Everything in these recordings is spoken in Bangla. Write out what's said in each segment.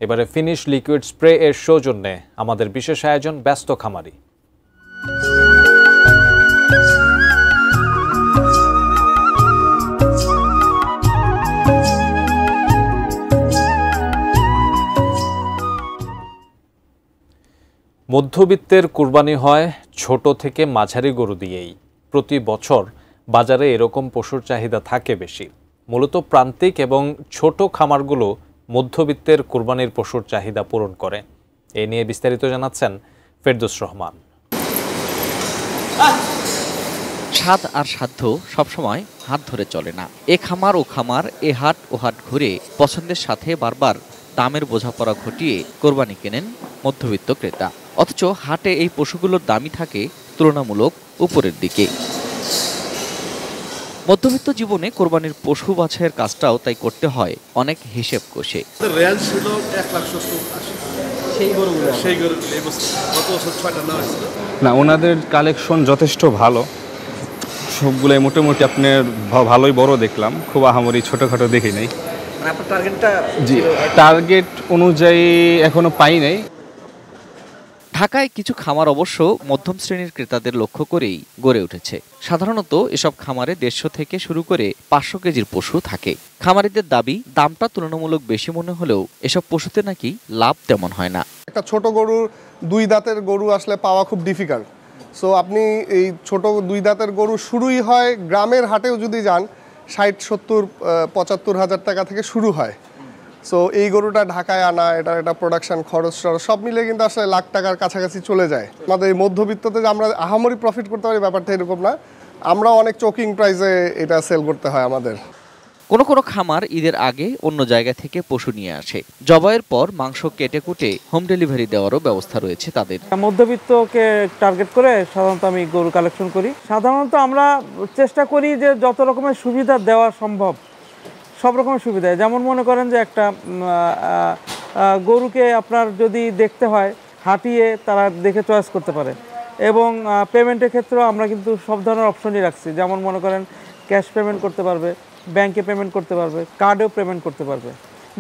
এবারে ফিনিশ লিকুইড স্প্রে এর সৌজন্যে আমাদের বিশেষ আয়োজন ব্যস্ত খামারি। মধ্যবিত্তের কুরবানি হয় ছোট থেকে মাঝারি গরু দিয়েই। প্রতি বছর বাজারে এরকম পশুর চাহিদা থাকে বেশি। মূলত প্রান্তিক এবং ছোট খামারগুলো মধ্যবিত্তের কুরবানির পশুর চাহিদা পূরণ করে। এ নিয়ে বিস্তারিত জানাচ্ছেন ফেরদৌস রহমান। স্বাদ আর সাধ্য সবসময় হাত ধরে চলে না। এ খামার ও খামার, এ হাট ও হাট ঘুরে পছন্দের সাথে বারবার দামের বোঝাপড়া ঘটিয়ে কোরবানি কেনেন মধ্যবিত্ত ক্রেতা। অথচ হাটে এই পশুগুলোর দামই থাকে তুলনামূলক উপরের দিকে। মধ্যবিত্ত জীবনে কোরবানির পশু বাছাইয়ের কাজটাও তাই করতে হয় অনেক হিসেব কষে। না, ওনাদের কালেকশন যথেষ্ট ভালো, সবগুলাই মোটামুটি আপনার ভালোই বড় দেখলাম, খুব আহামরি ছোটখাটো দেখি নাই। জি, টার্গেট অনুযায়ী এখনো পাই নাই। ঢাকায় কিছু খামার অবশ্য মধ্যম শ্রেণীর ক্রেতাদের লক্ষ্য করেই গড়ে উঠেছে। সাধারণত এসব খামারে 150 থেকে শুরু করে 500 কেজির পশু থাকে। খামারিদের দাবি, দামটা তুলনামূলক বেশি মনে হলেও এসব পশুতে নাকি লাভ তেমন হয় না। একটা ছোট গরুর 2 দাঁতের গরু আসলে পাওয়া খুব ডিফিকাল্ট। সো আপনি এই ছোট 2 দাঁতের গরু শুরুই হয় গ্রামের হাটেও যদি যান 60, 70, 75 হাজার টাকা থেকে শুরু হয়। সো এই গরুটা ঢাকায় আনা, এটা প্রোডাকশন খরচ সব মিলে কিন্তু আসলে লাখ টাকার কাছাকাছি চলে যায়। আমাদের এই মধ্যবিত্ততে যে আমরা আহামরি প্রফিট করতে পারি ব্যাপারটা এরকম না। আমরা অনেক চোকিং প্রাইসে এটা সেল করতে হয় আমাদের। কোনো কোনো খামার ঈদের আগে অন্য জায়গা থেকে পশু নিয়ে আসে। জবাইয়ের পর মাংস কেটে কুটে হোম ডেলিভারি দেওয়ারও ব্যবস্থা রয়েছে তাদের। মধ্যবিত্তকে টার্গেট করে সাধারণত আমি গরু কালেকশন করি। সাধারণত আমরা চেষ্টা করি যে যত রকমের সুবিধা দেওয়া সম্ভব সব রকমের সুবিধা। যেমন মনে করেন যে একটা গরুকে আপনার যদি দেখতে হয় হাঁটিয়ে তারা দেখে চয়েস করতে পারে, এবং পেমেন্টের ক্ষেত্রেও আমরা কিন্তু সব ধরনের অপশনই রাখছি। যেমন মনে করেন ক্যাশ পেমেন্ট করতে পারবে, ব্যাংকে পেমেন্ট করতে পারবে, কার্ডেও পেমেন্ট করতে পারবে।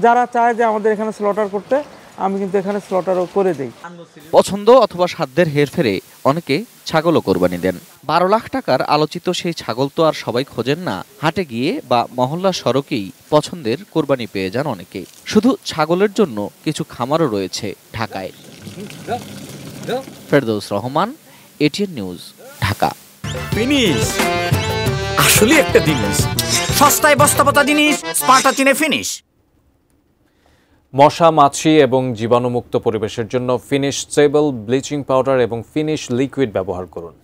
যারা চায় যে আমাদের এখানে স্লটার করতে, আমি কিন্তু এখানে স্লটারও করে দিই। পছন্দ অথবা সাধ্যের হেরফেরে অনেকে ছাগলও কোরবানি দেন। 12 লাখ টাকার আলোচিত সেই ছাগল তো আর সবাই খোঁজেন না। হাটে গিয়ে বা মহল্লা সড়কেই পছন্দের কোরবানি পেয়ে যান অনেকে। শুধু ছাগলের জন্য কিছু খামারও রয়েছে ঢাকায়। Ferdous Rahman, ATN news, Dhaka. Finish আসলে একটা জিনিস, সস্তায় বস্তাপতা জিনিস, স্পার্টা চিনে ফিনিশ। মশা, মাছি এবং জীবাণুমুক্ত পরিবেশের জন্য ফিনিশ স্টেবল ব্লিচিং পাউডার এবং ফিনিশ লিকুইড ব্যবহার করুন।